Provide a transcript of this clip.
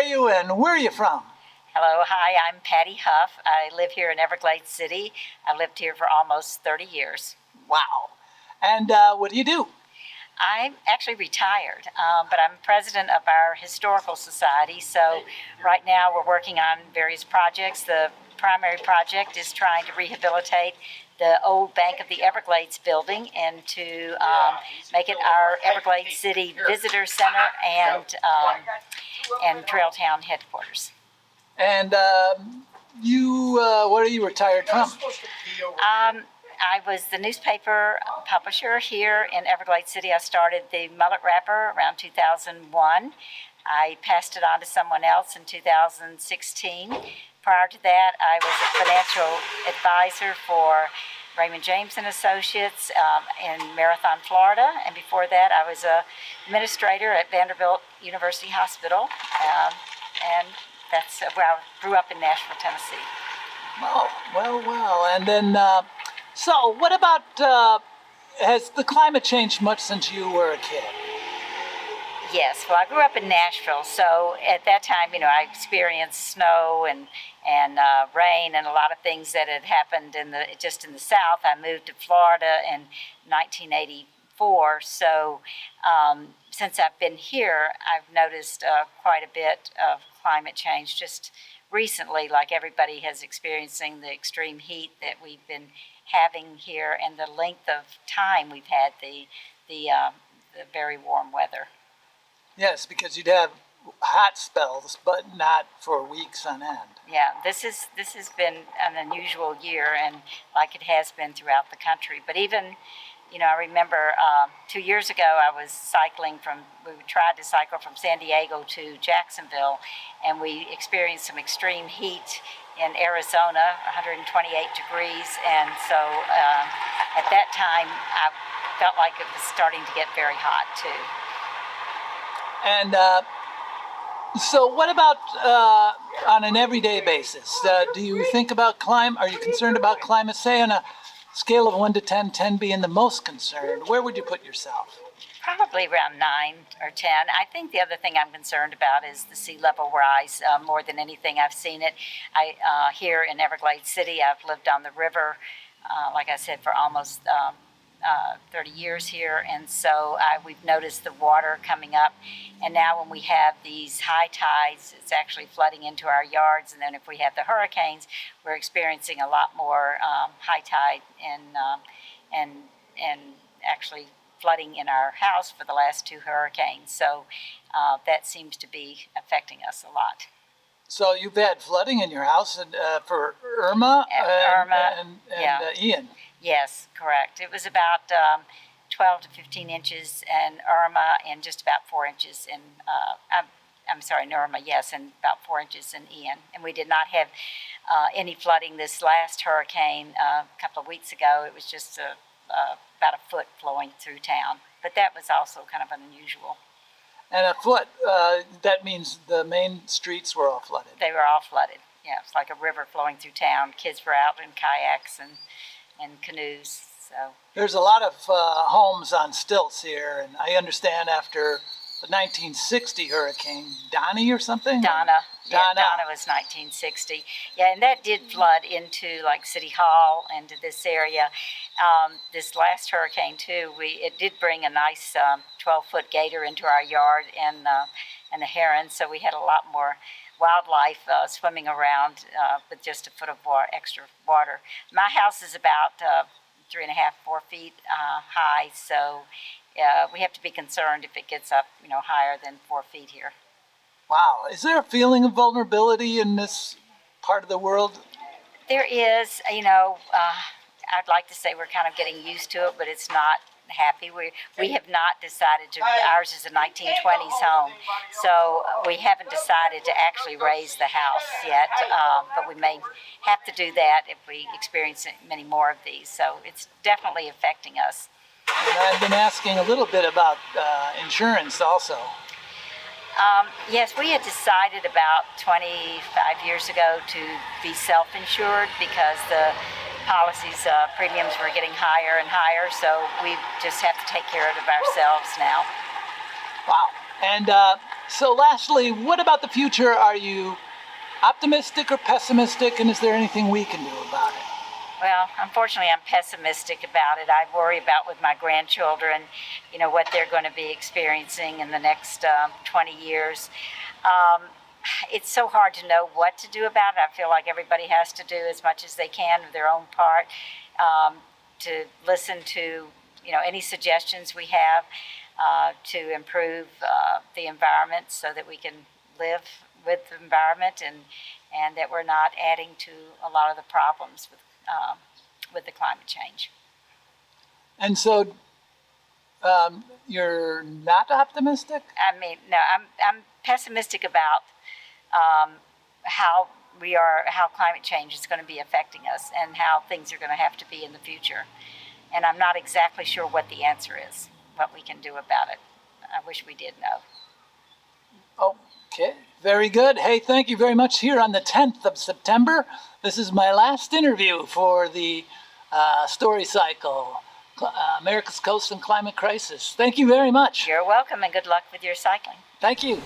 are you and where are you from? Hello, hi, I'm Patty Huff. I live here in Everglades City. I've lived here for almost 30 years. Wow. And what do you do? I'm actually retired, but I'm president of our historical society. So right now we're working on various projects. The primary project is trying to rehabilitate the old Bank of the Everglades building and to make it our Everglades City Visitor Center and Trail Town headquarters. And what are you retired from? I was the newspaper publisher here in Everglades City. I started the Mullet Wrapper around 2001. I passed it on to someone else in 2016. Prior to that, I was a financial advisor for Raymond James and Associates in Marathon, Florida. And before that, I was an administrator at Vanderbilt University Hospital. And that's where I grew up in Nashville, Tennessee. Oh, well. And then, so what about, has the climate changed much since you were a kid? Yes, well, I grew up in Nashville, so at that time, I experienced snow and rain and a lot of things that had happened just in the South. I moved to Florida in 1984, so since I've been here, I've noticed quite a bit of climate change just recently, like everybody has experiencing the extreme heat that we've been having here and the length of time we've had the very warm weather. Yes, because you'd have hot spells, but not for weeks on end. Yeah, this has been an unusual year, and like it has been throughout the country. But even, I remember 2 years ago I was we tried to cycle from San Diego to Jacksonville, and we experienced some extreme heat in Arizona, 128 degrees, and so at that time I felt like it was starting to get very hot too. And so what about on an everyday basis? Do you think about climate? Are you concerned about climate? Say on a scale of 1 to 10, 10 being the most concerned, where would you put yourself? Probably around 9 or 10. I think the other thing I'm concerned about is the sea level rise. More than anything, I've seen it. Here in Everglades City, I've lived on the river, like I said, for almost 30 years here, and so we've noticed the water coming up, and now when we have these high tides, it's actually flooding into our yards, and then if we have the hurricanes, we're experiencing a lot more high tide and actually flooding in our house for the last 2 hurricanes, so that seems to be affecting us a lot. So you've had flooding in your house for Irma and Ian. Yes, correct. It was about 12 to 15 inches in Irma and just about 4 inches in, in Irma, yes, and about 4 inches in Ian. And we did not have any flooding this last hurricane a couple of weeks ago. It was just about a foot flowing through town. But that was also kind of unusual. And a foot, that means the main streets were all flooded. They were all flooded. Yeah, it's like a river flowing through town. Kids were out in kayaks and canoes. So there's a lot of homes on stilts here, and I understand after the 1960 hurricane, Donnie or something? Donna was 1960. Yeah, and that did flood into like City Hall and to this area. This last hurricane too, it did bring a nice 12-foot gator into our yard and a heron, so we had a lot more wildlife swimming around with just a foot of extra water. My house is about 3.5, 4 feet high, so we have to be concerned if it gets up, higher than 4 feet here. Wow, is there a feeling of vulnerability in this part of the world? There is, I'd like to say we're kind of getting used to it, but it's not happy. We have not decided to, ours is a 1920s home, so we haven't decided to actually raise the house yet, but we may have to do that if we experience many more of these, so it's definitely affecting us. And I've been asking a little bit about insurance also. Yes, we had decided about 25 years ago to be self-insured because the policies premiums were getting higher and higher, so we just have to take care of ourselves now. Wow. And So lastly, what about the future? Are you optimistic or pessimistic, and is there anything we can do about it? Well, unfortunately, I'm pessimistic about it. I worry about with my grandchildren, what they're going to be experiencing in the next 20 years. Um, it's so hard to know what to do about it. I feel like everybody has to do as much as they can of their own part to listen to, any suggestions we have to improve the environment so that we can live with the environment and that we're not adding to a lot of the problems with the climate change. And so you're not optimistic? I mean, no, I'm pessimistic about how climate change is going to be affecting us and how things are going to have to be in the future. And I'm not exactly sure what the answer is, what we can do about it. I wish we did know. Okay, very good. Hey, thank you very much. Here on the 10th of September, this is my last interview for the StoryCycle, America's Coast and Climate Crisis. Thank you very much. You're welcome, and good luck with your cycling. Thank you.